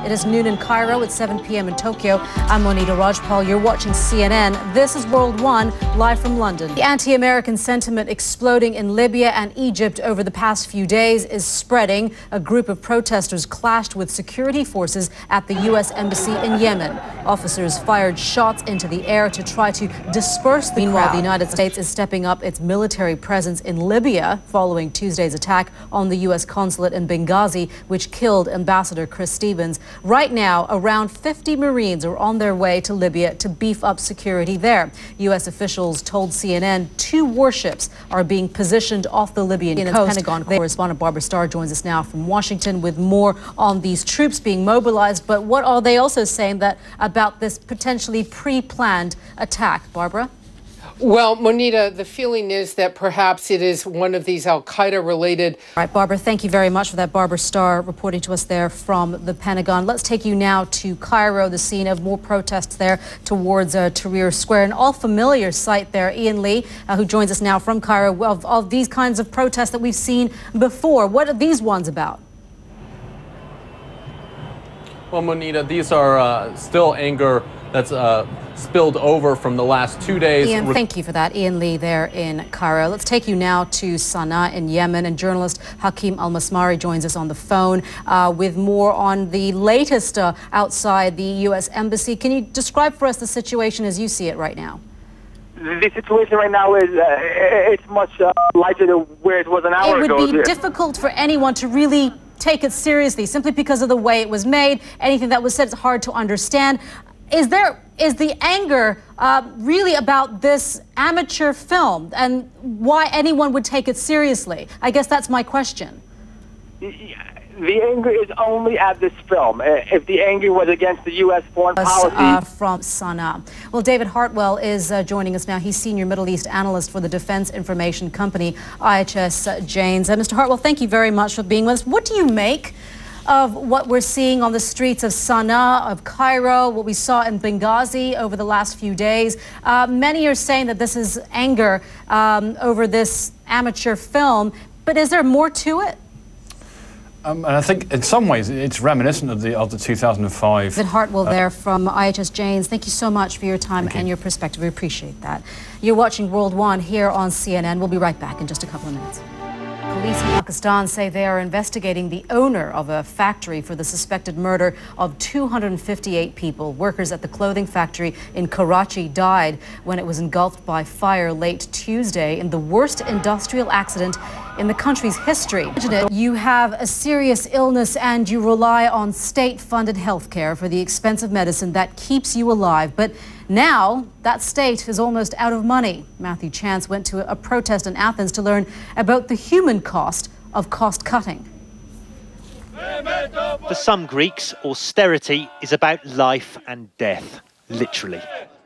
It is noon in Cairo. It's 7 p.m. in Tokyo. I'm Monita Rajpal. You're watching CNN. This is World One, live from London. The anti-American sentiment exploding in Libya and Egypt over the past few days is spreading. A group of protesters clashed with security forces at the U.S. Embassy in Yemen. Officers fired shots into the air to try to disperse the crowd. Meanwhile, the United States is stepping up its military presence in Libya following Tuesday's attack on the U.S. consulate in Benghazi, which killed Ambassador Chris Stevens. Right now, around 50 Marines are on their way to Libya to beef up security there. U.S. officials told CNN 2 warships are being positioned off the Libyan coast. Pentagon correspondent Barbara Starr joins us now from Washington with more on these troops being mobilized. But what are they also saying about this potentially pre-planned attack, Barbara? Well, Monita, the feeling is that perhaps it is one of these al-Qaeda related. All right, Barbara, thank you very much for that. Barbara Starr reporting to us there from the Pentagon. Let's take you now to Cairo, the scene of more protests there towards Tahrir Square, an all-familiar sight there. Ian Lee, who joins us now from Cairo, of these kinds of protests that we've seen before. What are these ones about? Well, Monita, these are still anger that's spilled over from the last 2 days. Ian, thank you for that. Ian Lee there in Cairo. Let's take you now to Sana'a in Yemen, and journalist Hakeem Al-Masmari joins us on the phone with more on the latest outside the U.S. Embassy. Can you describe for us the situation as you see it right now? The situation right now is it's much lighter than where it was an hour ago. It would be difficult for anyone to really take it seriously simply because of the way it was made. Anything that was said is hard to understand. Is the anger really about this amateur film and why anyone would take it seriously? I guess that's my question. The anger is only at this film. If the anger was against the U.S. foreign policy. From Sana'a. Well, David Hartwell is joining us now. He's senior Middle East analyst for the defense information company IHS Janes. Mr. Hartwell, thank you very much for being with us. What do you make of what we're seeing on the streets of Sana'a, of Cairo, what we saw in Benghazi over the last few days? Many are saying that this is anger over this amateur film, but is there more to it? And I think in some ways it's reminiscent of the 2005. David Hartwell there from IHS Janes. Thank you so much for your time and your perspective. We appreciate that. You're watching World One here on CNN. We'll be right back in just a couple of minutes. Police in Pakistan say they are investigating the owner of a factory for the suspected murder of 258 people. Workers at the clothing factory in Karachi died when it was engulfed by fire late Tuesday in the worst industrial accident in the country's history. You have a serious illness and you rely on state-funded health care for the expensive medicine that keeps you alive. But now that state is almost out of money. Matthew Chance went to a protest in Athens to learn about the human cost of cost-cutting. For some Greeks, austerity is about life and death, literally.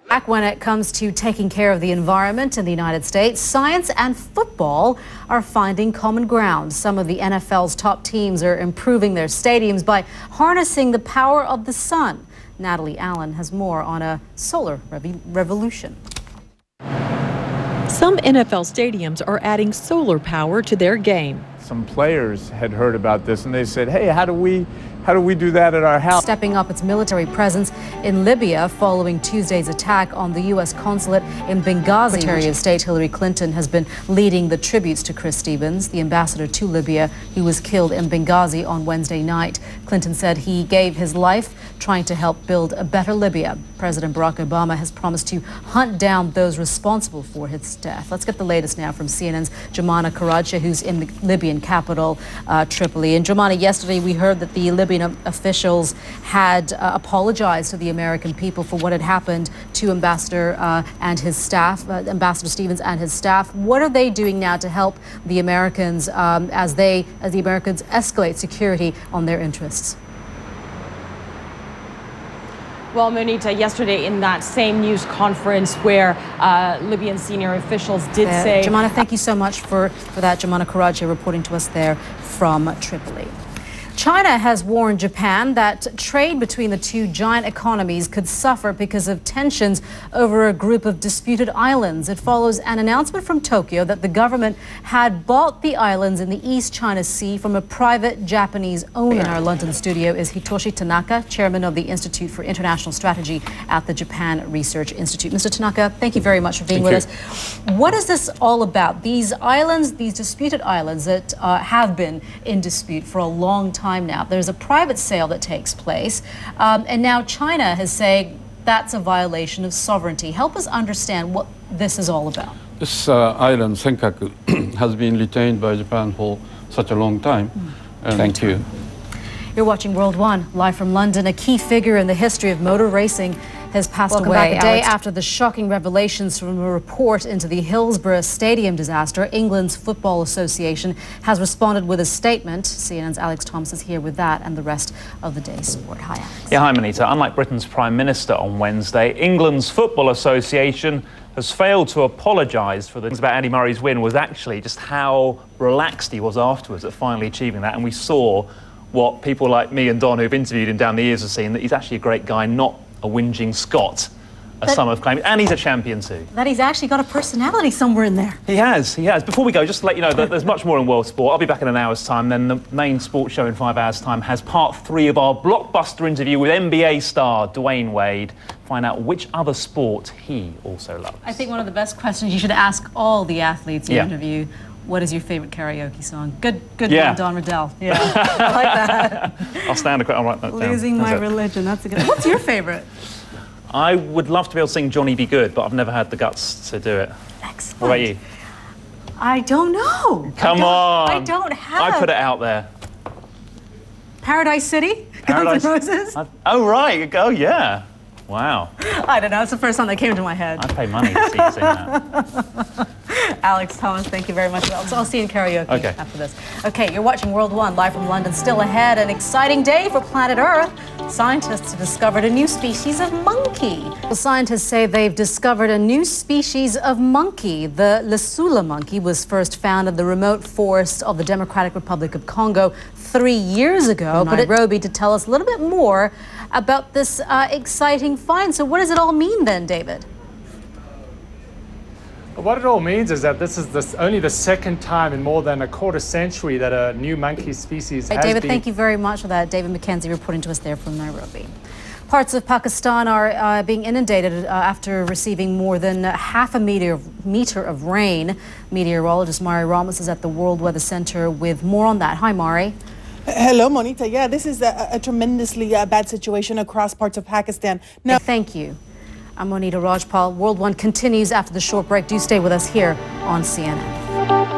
Back when it comes to taking care of the environment in the United States, science and football are finding common ground. Some of the NFL's top teams are improving their stadiums by harnessing the power of the sun. Natalie Allen has more on a solar revolution. Some NFL stadiums are adding solar power to their game. Some players had heard about this and they said, hey, how do we do that at our house? Stepping up its military presence in Libya following Tuesday's attack on the U.S. consulate in Benghazi. Secretary of State Hillary Clinton has been leading the tributes to Chris Stevens, the ambassador to Libya, who was killed in Benghazi on Wednesday night. Clinton said he gave his life trying to help build a better Libya. President Barack Obama has promised to hunt down those responsible for his death. Let's get the latest now from CNN's Jumana Karacha, who's in the Libyan capital, Tripoli. And Jumana, yesterday we heard that the Libyan officials had apologized to the American people for what had happened to Ambassador and his staff, Ambassador Stevens and his staff. What are they doing now to help the Americans as the Americans escalate security on their interests? Well, Monita, yesterday in that same news conference where Libyan senior officials did say... Jumana, thank you so much for that. Jumana Karacha reporting to us there from Tripoli. China has warned Japan that trade between the two giant economies could suffer because of tensions over a group of disputed islands. It follows an announcement from Tokyo that the government had bought the islands in the East China Sea from a private Japanese owner. In our London studio is Hitoshi Tanaka, chairman of the Institute for International Strategy at the Japan Research Institute. Mr. Tanaka, thank you very much for being with us. What is this all about? These islands, these disputed islands that have been in dispute for a long time now. There's a private sale that takes place, and now China is saying that's a violation of sovereignty. Help us understand what this is all about. This island, Senkaku, has been retained by Japan for such a long time. Thank you. You're watching World One, live from London. A key figure in the history of motor racing has passed away. A day after the shocking revelations from a report into the Hillsborough Stadium disaster, England's Football Association has responded with a statement. CNN's Alex Thomas is here with that and the rest of the day's sport. Hi, Alex. Yeah, hi, Monita. Unlike Britain's Prime Minister on Wednesday, England's Football Association has failed to apologise for the things about Andy Murray's win was actually just how relaxed he was afterwards at finally achieving that. And we saw what people like me and Don, who've interviewed him down the years, have seen, that he's actually a great guy, not a whinging Scot, as some have claimed. And he's a champion too. That he's actually got a personality somewhere in there. He has, he has. Before we go, just to let you know that there's much more in world sport. I'll be back in an hour's time. Then the main sports show in 5 hours' time has part 3 of our blockbuster interview with NBA star Dwayne Wade. Find out which other sport he also loves. I think one of the best questions you should ask all the athletes you interview. What is your favorite karaoke song? Good one, Don Riddell. Yeah, I like that. I'll stand a I'll write that down. Losing My Religion, that's a good one. What's your favorite? I would love to be able to sing Johnny Be Good, but I've never had the guts to do it. Excellent. What about you? I don't know. Come on. I don't have. I put it out there. Paradise City? Guns N' Roses? Oh, right. Oh, yeah. Wow. I don't know. It's the first song that came to my head. I'd pay money to see you sing that. Alex Thomas, thank you very much. I'll see you in karaoke after this. Okay, you're watching World One, live from London. Still ahead, an exciting day for planet Earth. Scientists have discovered a new species of monkey. Well, scientists say they've discovered a new species of monkey. The Lesula monkey was first found in the remote forest of the Democratic Republic of Congo 3 years ago. But Nairobi to tell us a little bit more about this exciting find. So what does it all mean then, David? What it all means is that this is only the second time in more than a quarter century that a new monkey species has David, been... thank you very much for that. David McKenzie reporting to us there from Nairobi. Parts of Pakistan are being inundated after receiving more than half a meter of rain. Meteorologist Mari Ramos is at the World Weather Center with more on that. Hi, Mari. Hello, Monita. Yeah, this is a tremendously bad situation across parts of Pakistan. Now, thank you. I'm Monita Rajpal. World One continues after the short break. Do stay with us here on CNN.